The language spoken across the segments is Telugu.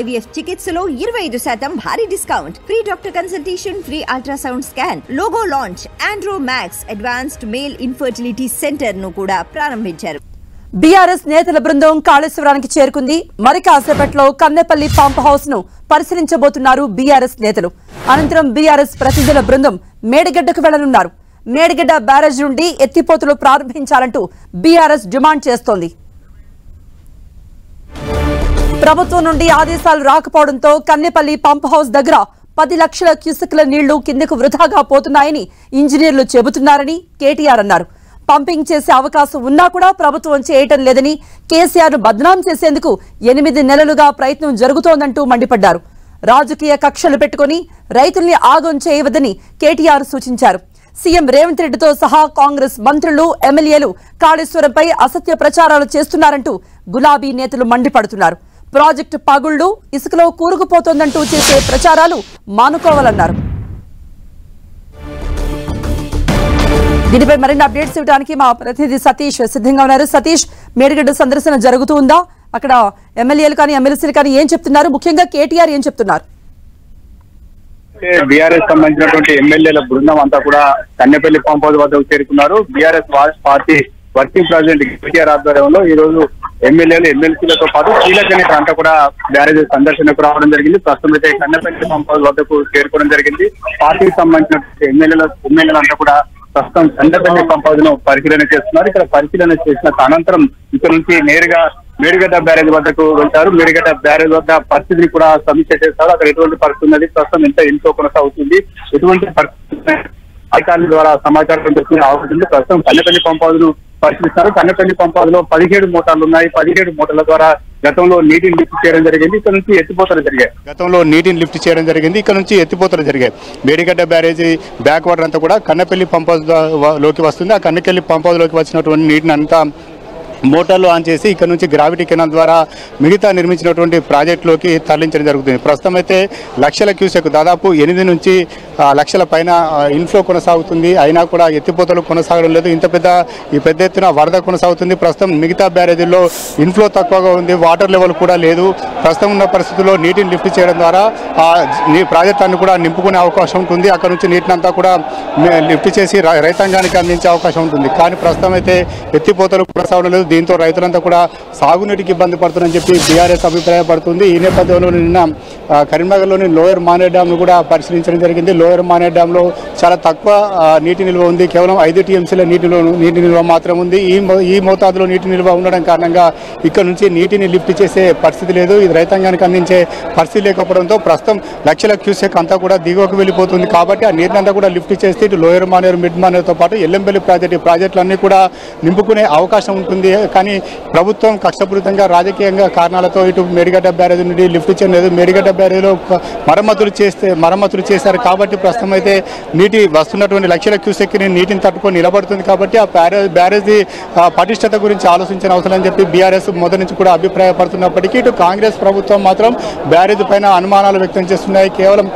IVF చికిత్సలో 25% భారీ discount, free doctor consultation, free ultrasound scan, logo launch, Andro max advanced male infertility centre ను కూడా ప్రారంభించారు. బీఆర్ఎస్ నేతల బృందం కాళేశ్వరానికి చేరుకుంది. మరి కాసేపట్లో కన్నెపల్లి పంప్ హౌస్ ను పరిశీలించబోతున్నారు బీఆర్ఎస్ నేతలు. అనంతరం బీఆర్ఎస్ ప్రతినిధుల బృందం మేడిగడ్డకు వెళ్లనున్నారు. మేడిగడ్డ బ్యారేజ్ నుండి ఎత్తిపోతులు ప్రారంభించాలంటూ బీఆర్ఎస్ డిమాండ్ చేస్తోంది. ప్రభుత్వం నుండి ఆదేశాలు రాకపోవడంతో కన్నెపల్లి పంప్ హౌస్ దగ్గర 10 లక్షల క్యూసెక్ల నీళ్లు కిందకు వృధాగా పోతున్నాయని ఇంజనీర్లు చెబుతున్నారని కేటీఆర్ అన్నారు. పంపింగ్ చేసే అవకాశం ఉన్నా కూడా ప్రభుత్వం చేయటం లేదని, కేసీఆర్ ను బద్నాం చేసేందుకు 8 నెలలుగా ప్రయత్నం జరుగుతోందంటూ మండిపడ్డారు. రాజకీయ కక్షలు పెట్టుకుని రైతుల్ని ఆగం చేయవద్దని కేటీఆర్ సూచించారు. సీఎం రేవంత్ రెడ్డితో సహా కాంగ్రెస్ మంత్రులు, ఎమ్మెల్యేలు కాళేశ్వరంపై అసత్య ప్రచారాలు చేస్తున్నారంటూ గులాబీ నేతలు మండిపడుతున్నారు. ప్రాజెక్టు పగుళ్లు, ఇసుకలో కూరుకుపోతోందంటూ చేసే ప్రచారాలు మానుకోవాలన్నారు. దీనిపై మరిన్ని అప్డేట్స్ ఇవ్వడానికి మా ప్రతినిధి సతీష్ సిద్ధంగా ఉన్నారు. సతీష్, మేడిగడ్డ సందర్శన జరుగుతుందా? అక్కడ ఎమ్మెల్యేలు కానీ ఎమ్మెల్సీలు కానీ ఏం చెప్తున్నారు? ముఖ్యంగా కేటీఆర్ ఏం చెప్తున్నారు? బీఆర్ఎస్ సంబంధించినటువంటి ఎమ్మెల్యేల బృందం అంతా కూడా కన్నెపల్లి పంప్ హౌస్ వద్దకు చేరుకున్నారు. BRS party working president KTR ఆధ్వర్యంలో ఈ రోజు ఎమ్మెల్యేలు, ఎమ్మెల్సీలతో పాటు కీలక నేతలు అంతా కూడా బ్యారేజ్ సందర్శనకు రావడం జరిగింది. ప్రస్తుతం అయితే కన్నెపల్లి పంప్ హౌస్ వద్దకు చేరుకోవడం జరిగింది. పార్టీకి సంబంధించిన ఎమ్మెల్యేలంతా కూడా ప్రస్తుతం కన్నెపల్లి పంప్ హౌస్ ను పరిశీలన చేస్తున్నారు. ఇక్కడ పరిశీలన చేసిన అనంతరం ఇక్కడ నుంచి నేరుగా మేడిగడ్డ బ్యారేజ్ వద్దకు వెళ్తారు. మేడిగడ్డ బ్యారేజ్ వద్ద పరిస్థితిని కూడా సమీక్ష చేస్తారు. అక్కడ ఎటువంటి పరిస్థితి ఉన్నది, ప్రస్తుతం ఎంత ఇంట్లో కొనసాగుతుంది, ఎటువంటి పరిస్థితి అధికారుల ద్వారా సమాచారం తెలుసుకునే అవకాశం ఉంది. ప్రస్తుతం కన్నెపల్లి పంప్ హౌస్ ను పరిశీలిస్తున్నారు. కన్నెపల్లి పంప్ హౌస్ లో 17 మోటార్లు ఉన్నాయి. 17 మోటార్ల ద్వారా గతంలో నీటిని లిఫ్ట్ చేయడం జరిగింది. ఇక్కడ నుంచి ఎత్తిపోతలు జరిగాయి. మేడిగడ్డ బ్యారేజీ బ్యాక్ వాటర్ అంతా కూడా కన్నెపల్లి పంప్ హౌస్ లోకి వస్తుంది. ఆ కన్నెపల్లి పంప్ హౌస్ లోకి వచ్చినటువంటి నీటిని అంతా మోటార్లు ఆన్ చేసి ఇక్కడ నుంచి గ్రావిటీ కెనాల్ ద్వారా మిగతా నిర్మించినటువంటి ప్రాజెక్టులోకి తరలించడం జరుగుతుంది. ప్రస్తుతం అయితే లక్షల క్యూసెక్, దాదాపు 8 నుంచి లక్షల పైన ఇన్ఫ్లో కొనసాగుతుంది. అయినా కూడా ఎత్తిపోతలు కొనసాగడం లేదు. ఈ పెద్ద ఎత్తున వరద కొనసాగుతుంది. ప్రస్తుతం మిగతా బ్యారేజీల్లో ఇన్ఫ్లో తక్కువగా ఉంది, వాటర్ లెవెల్ కూడా లేదు. ప్రస్తుతం ఉన్న పరిస్థితుల్లో నీటిని లిఫ్ట్ చేయడం ద్వారా ప్రాజెక్టులను కూడా నింపుకునే అవకాశం ఉంటుంది. అక్కడ నుంచి నీటిని అంతా కూడా లిఫ్ట్ చేసి రైతాంగానికి అందించే అవకాశం ఉంటుంది. కానీ ప్రస్తుతం అయితే ఎత్తిపోతలు కొనసాగడం లేదు. దీంతో రైతులంతా కూడా సాగునీటికి ఇబ్బంది పడుతుందని చెప్పి బీఆర్ఎస్ అభిప్రాయపడుతుంది. ఈ నేపథ్యంలో నిన్న కరీంనగర్లోని లోయర్ మానేర్ డ్యామ్ ను కూడా పరిశీలించడం జరిగింది. లోయర్ మానేర్ డ్యామ్ లో చాలా తక్కువ నీటి నిల్వ ఉంది. కేవలం 5 టీఎంసీల నీటి నిల్వ మాత్రం ఉంది. ఈ మోతాదులో నీటి నిల్వ ఉండడం కారణంగా ఇక్కడ నుంచి నీటిని లిఫ్ట్ చేసే పరిస్థితి లేదు. ఇది రైతాంగానికి అందించే పరిస్థితి లేకపోవడంతో ప్రస్తుతం లక్షల క్యూసెక్ అంతా కూడా దిగువకు వెళ్ళిపోతుంది. కాబట్టి ఆ నీటిని అంతా కూడా లిఫ్ట్ చేస్తే ఇటు లోయర్ మానేర్, మిడ్ మానేర్తో పాటు ఎల్లంపల్లి ప్రాజెక్టులన్నీ కూడా నింపుకునే అవకాశం ఉంటుంది. కానీ ప్రభుత్వం కష్టపూరితంగా రాజకీయంగా కారణాలతో ఇటు మేడిగడ్డ బ్యారేజ్ నుండి లిఫ్ట్ చేయలేదు. మేడిగడ్డ బ్యారేజ్లో మరమ్మతులు చేశారు. కాబట్టి ప్రస్తుతం అయితే నీటి వస్తున్నటువంటి లక్షల క్యూసెక్ని నీటిని తట్టుకొని నిలబడుతుంది. కాబట్టి ఆ బ్యారేజీ పటిష్టత గురించి ఆలోచించిన అవసరం అని చెప్పి బీఆర్ఎస్ మొదటి నుంచి కూడా అభిప్రాయపడుతున్నప్పటికీ ఇటు కాంగ్రెస్ ప్రభుత్వం మాత్రం బ్యారేజ్ పైన అనుమానాలు వ్యక్తం చేస్తున్నాయి. కేవలం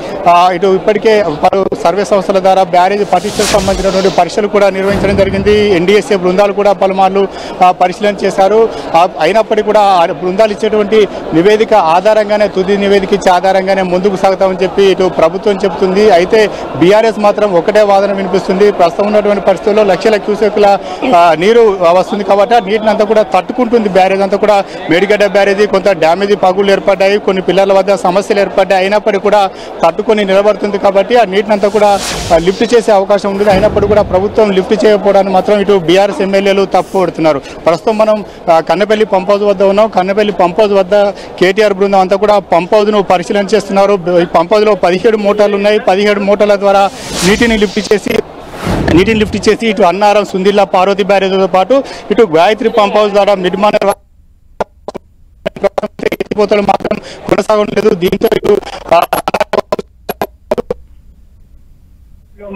ఇటు ఇప్పటికే పలు సర్వే సంస్థల ద్వారా బ్యారేజ్ పటిష్టతకు సంబంధించినటువంటి పరీక్షలు కూడా నిర్వహించడం జరిగింది. ఎన్డీఎస్ఏ బృందాలు కూడా పలుమార్లు పరిశీలన చేశారు. అయినప్పటికీ కూడా బృందాలు ఇచ్చేటువంటి నివేదిక ఆధారంగానే, తుది నివేదిక ఇచ్చే ఆధారంగానే ముందుకు సాగుతామని చెప్పి ఇటు ప్రభుత్వం చెబుతుంది. అయితే బీఆర్ఎస్ మాత్రం ఒకటే వాదన వినిపిస్తుంది. ప్రస్తుతం ఉన్నటువంటి పరిస్థితుల్లో లక్షల క్యూసెక్ల నీరు వస్తుంది కాబట్టి ఆ నీటిని అంతా కూడా తట్టుకుంటుంది బ్యారేజ్ అంతా కూడా. మేడిగడ్డ బ్యారేజీ కొంత డ్యామేజీ పగులు ఏర్పడ్డాయి, కొన్ని పిల్లల వద్ద సమస్యలు ఏర్పడ్డాయి. అయినప్పటికీ కూడా తట్టుకొని నిలబడుతుంది కాబట్టి ఆ నీటిని అంతా కూడా లిఫ్ట్ చేసే అవకాశం ఉంది. అయినప్పటికీ కూడా ప్రభుత్వం లిఫ్ట్ చేయకపోవడానికి మాత్రం ఇటు బీఆర్ఎస్ ఎమ్మెల్యేలు తప్పు పడుతున్నారు. ప్రస్తుతం మనం కన్నెపల్లి పంప్ హౌస్ వద్ద ఉన్నాం. కన్నెపల్లి పంప్ హౌస్ వద్ద కేటీఆర్ బృందం అంతా కూడా పంప్ హౌస్ ను పరిశీలన చేస్తున్నారు. ఈ పంప్ హౌస్ లో 17 మోటార్లు ఉన్నాయి. 17 మోటార్ల ద్వారా నీటిని లిఫ్ట్ చేసి ఇటు అన్నారం, సుందిల్లా, పార్వతి బ్యారేజ్తో పాటు ఇటు గాయత్రి పంప్ హౌస్ ద్వారా మిడ్మానర్ ఎత్తిపోతలు మాత్రం కొనసాగడం లేదు. దీంతో ఇటు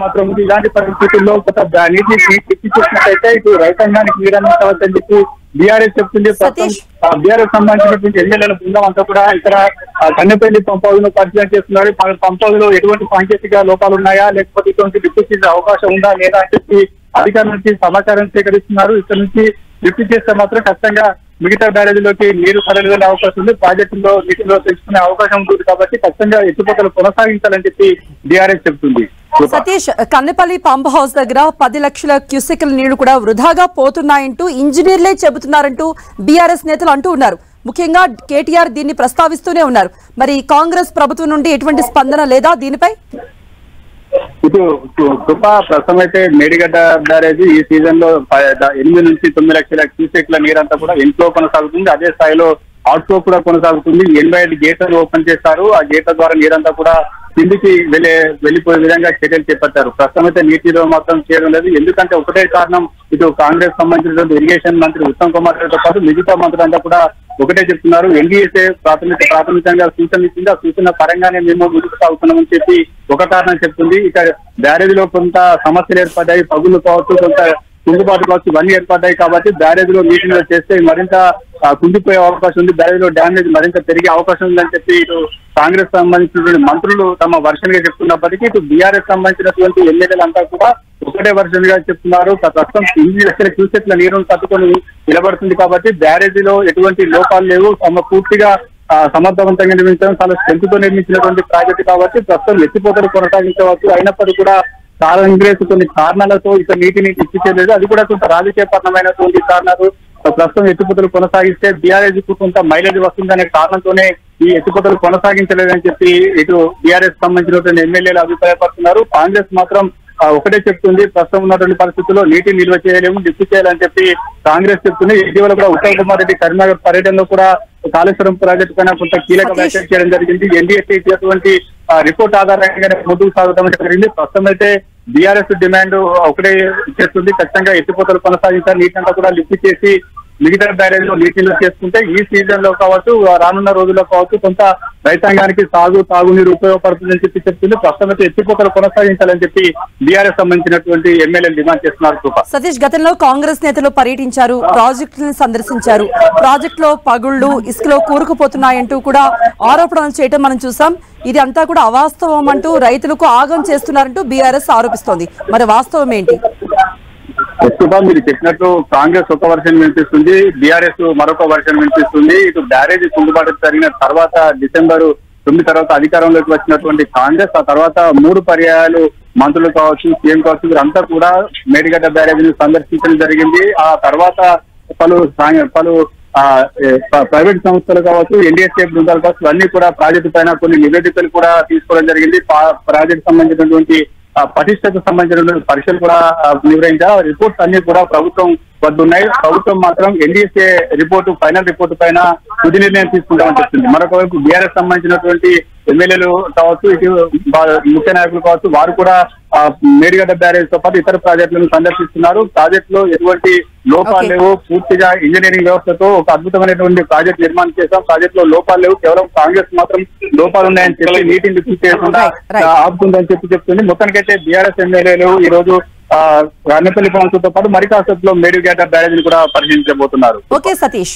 మాత్రం ఇలాంటి పరిస్థితుల్లో నీటిని చేసినట్టయితే ఇటు రైతాంగానికి నీడని కావచ్చని చెప్పి బీఆర్ఎస్ చెప్తుంది. బీఆర్ఎస్ సంబంధించినటువంటి ఎమ్మెల్యేల బృందం అంతా కూడా ఇక్కడ కన్నెపల్లి పంప్ హౌస్ ను పరిశీలన చేస్తున్నారు. పంప్ హౌస్ లో ఎటువంటి సాంకేతిక లోపాలు ఉన్నాయా, లేకపోతే ఇటువంటి లిఫ్ట్ చేసే అవకాశం ఉందా లేదా అని చెప్పి అధికారుల నుంచి సమాచారం సేకరిస్తున్నారు. ఇక్కడ నుంచి లిఫ్ట్ చేస్తే మాత్రం ఖచ్చితంగా మిగతా బ్యారేజీలోకి నీరు కదలిన అవకాశం ఉంది, ప్రాజెక్టులో నీటిలో తెచ్చుకునే అవకాశం ఉంటుంది. కాబట్టి ఖచ్చితంగా ఎత్తిపోతలు కొనసాగించాలని చెప్పి బీఆర్ఎస్ చెబుతుంది. సతీష్, కన్నెపల్లి పంప్ హౌస్ దగ్గర 10 లక్షల క్యూసెక్ల నీళ్లు కూడా వృధాగా పోతున్నాయంటూ ఇంజనీర్లే చెబుతున్నారంటూ బీఆర్ఎస్ నేతలు అంటూ ఉన్నారు. ముఖ్యంగా కేటీఆర్ దీన్ని ప్రస్తావిస్తూనే ఉన్నారు. మరి కాంగ్రెస్ ప్రభుత్వం నుండి ఎటువంటి స్పందన లేదా దీనిపై? ఇటు ప్రస్తుతం అయితే మేడిగడ్డ బ్యారేజీ ఈ సీజన్ లో 8 నుంచి 9 లక్షల క్యూసెక్ల నీరంతా కూడా ఇన్ఫ్లో కొనసాగుతుంది. అదే స్థాయిలో అవుట్ఫ్లో కూడా కొనసాగుతుంది. 85 గేట్లను ఓపెన్ చేస్తారు. ఆ గేట్ల ద్వారా నీరంతా కూడా కిందికి వెళ్లిపోయే విధంగా చర్యలు చేపట్టారు. ప్రస్తుతం అయితే నీటిలో మాత్రం చేయడం లేదు. ఎందుకంటే ఒకటే కారణం, ఇటు కాంగ్రెస్ సంబంధించినటువంటి ఇరిగేషన్ మంత్రి ఉత్తమ్ కుమార్ రెడ్డితో పాటు మిగతా మంత్రులంతా కూడా ఒకటే చెప్తున్నారు. ఎన్డీఏసీ ప్రాథమికంగా సూచన ఇచ్చింది. ఆ సూచన పరంగానే మేము ముందుకు సాగుతున్నామని చెప్పి ఒక కారణం చెప్తుంది. ఇక బ్యారేజీలో కొంత సమస్యలు ఏర్పడ్డాయి, పగులు కావచ్చు, కొంత కుంగుబాటు కావచ్చు, ఇవన్నీ ఏర్పడ్డాయి. కాబట్టి బ్యారేజీలో నీటిని చేస్తే మరింత కుంగిపోయే అవకాశం ఉంది, బ్యారేజీలో డ్యామేజ్ మరింత పెరిగే అవకాశం ఉందని చెప్పి ఇటు కాంగ్రెస్ సంబంధించిన మంత్రులు తమ వర్షన్ గా చెప్తున్నప్పటికీ ఇటు బీఆర్ఎస్ సంబంధించినటువంటి ఎమ్మెల్యేలు అంతా కూడా ఒకటే వర్షన్ గా చెప్తున్నారు. ప్రస్తుతం 8 లక్షల క్యూసెక్ల నీరును తట్టుకొని నిలబడుతుంది. కాబట్టి బ్యారేజీలో ఎటువంటి లోపాలు లేవు, పూర్తిగా సమర్థవంతంగా నిర్మించడం, చాలా స్ట్రెంత్ తో నిర్మించినటువంటి ప్రాజెక్టు కాబట్టి ప్రస్తుతం ఎత్తిపోతలు కొనసాగించవచ్చు. అయినప్పటికీ కూడా కాంగ్రెస్ కొన్ని కారణాలతో ఇక్కడ నీటిని ఇప్పించలేదు. అది కూడా కొంత రాజకీయపరమైనటువంటి కారణాలు. ప్రస్తుతం ఎత్తిపోతలు కొనసాగిస్తే బీఆర్ఎస్ కు కొంత మైలేజ్ వస్తుందనే కారణంతోనే ఈ ఎత్తిపోతలు కొనసాగించలేదని చెప్పి ఇటు బీఆర్ఎస్ సంబంధించినటువంటి ఎమ్మెల్యేలు అభిప్రాయపడుతున్నారు. కాంగ్రెస్ మాత్రం ఒకటే చెప్తుంది, ప్రస్తుతం ఉన్నటువంటి పరిస్థితుల్లో నీటిని నిల్వ చేయలేము, లిఫ్ట్ చేయాలని చెప్పి కాంగ్రెస్ చెప్తుంది. ఇటీవల కూడా ఉత్తమ్ కుమార్ రెడ్డి కరీంనగర్ పర్యటనలో కూడా కాళేశ్వరం ప్రాజెక్టు పైన కొంత కీలక వ్యాఖ్యలు చేయడం జరిగింది. ఎన్డీఏసీ ఇచ్చినటువంటి రిపోర్ట్ ఆధారంగానే ముందుకు సాగుతామని జరిగింది. ప్రస్తుతం అయితే బీఆర్ఎస్ డిమాండ్ ఒకటే చేస్తుంది, ఖచ్చితంగా ఎత్తిపోతలు కొనసాగించాలి, నీటినంతా కూడా లిఫ్ట్ చేసి మిగతా బ్యారేజ్ లో నీటిని చేసుకుంటే ఈ సీజన్ లో కావచ్చు, రానున్న రోజుల్లో కావచ్చు, కొంత రైతాంగానికి తాగునీరు ఉపయోగపడుతుందని చెప్పి చెప్తుంది. ప్రస్తుతం అయితే ఎత్తిపోతలు కొనసాగించాలని చెప్పి బీఆర్ఎస్ సంబంధించినటువంటి ఎమ్మెల్యేలు డిమాండ్ చేస్తున్నారు. సతీష్, గతంలో కాంగ్రెస్ నేతలు పర్యటించారు, ప్రాజెక్టులను సందర్శించారు. ప్రాజెక్టులో పగుళ్లు, ఇసుకలో కూరుకుపోతున్నాయంటూ కూడా ఆరోపణలు చేయడం మనం చూసాం. ఇది అంతా కూడా అవాస్తవం అంటూ రైతులకు ఆగం చేస్తున్నారంటూ బీఆర్ఎస్ ఆరోపిస్తోంది. మరి వాస్తవం ఏంటి? ప్రస్తుతం మీరు చెప్పినట్టు కాంగ్రెస్ ఒక వర్షన్ వినిపిస్తుంది, బీఆర్ఎస్ మరొక వర్షన్ వినిపిస్తుంది. ఇటు బ్యారేజీ కుంగుబాటు జరిగిన తర్వాత December 9 తర్వాత అధికారంలోకి వచ్చినటువంటి కాంగ్రెస్ ఆ తర్వాత 3 పర్యాయాలు మంత్రులు కావచ్చు, సీఎం కావచ్చు, వీరంతా కూడా మేడిగడ్డ బ్యారేజీని సందర్శించడం జరిగింది. ఆ తర్వాత పలు ప్రైవేట్ సంస్థలు కావచ్చు, ఎన్డీఎస్ఏ బృందాలు కావచ్చు, అన్ని కూడా ప్రాజెక్టు పైన కొన్ని నివేదికలు కూడా తీసుకోవడం జరిగింది. ప్రాజెక్టు సంబంధించినటువంటి పటిష్టకు సంబంధించినటువంటి పరీక్షలు కూడా నిర్వహించారు. రిపోర్ట్స్ అన్ని కూడా ప్రభుత్వం వద్ద ఉన్నాయి. ప్రభుత్వం మాత్రం ఎన్డీఎస్ఏ ఫైనల్ రిపోర్టు పైన తుది నిర్ణయం తీసుకుంటామని చెప్తుంది. మరొక వైపు బీఆర్ఎస్ సంబంధించినటువంటి ఎమ్మెల్యేలు కావచ్చు, ఇటు ముఖ్య నాయకులు కావచ్చు, వారు కూడా మేడిగడ్డ బ్యారేజ్ తో పాటు ఇతర ప్రాజెక్టులను సందర్శిస్తున్నారు. ప్రాజెక్టులో ఎటువంటి లోపాలు లేవు, పూర్తిగా ఇంజనీరింగ్ వ్యవస్థతో ఒక అద్భుతమైనటువంటి ప్రాజెక్ట్ నిర్మాణం చేశాం, ప్రాజెక్ట్ లో లోపాలు లేవు, కేవలం కాంగ్రెస్ మాత్రం లోపాలు ఉన్నాయని చెప్పి నీటిని లిఫ్ట్ చేయకుండా ఆపుతుందని చెప్తుంది. మొత్తానికైతే బీఆర్ఎస్ ఎమ్మెల్యేలు ఈ రోజు కన్నెపల్లి ప్రాంతంతో పాటు మరి కాసేపులో మేడిగడ్డ బ్యారేజ్ ని కూడా పరిశీలించబోతున్నారు. ఓకే సతీష్.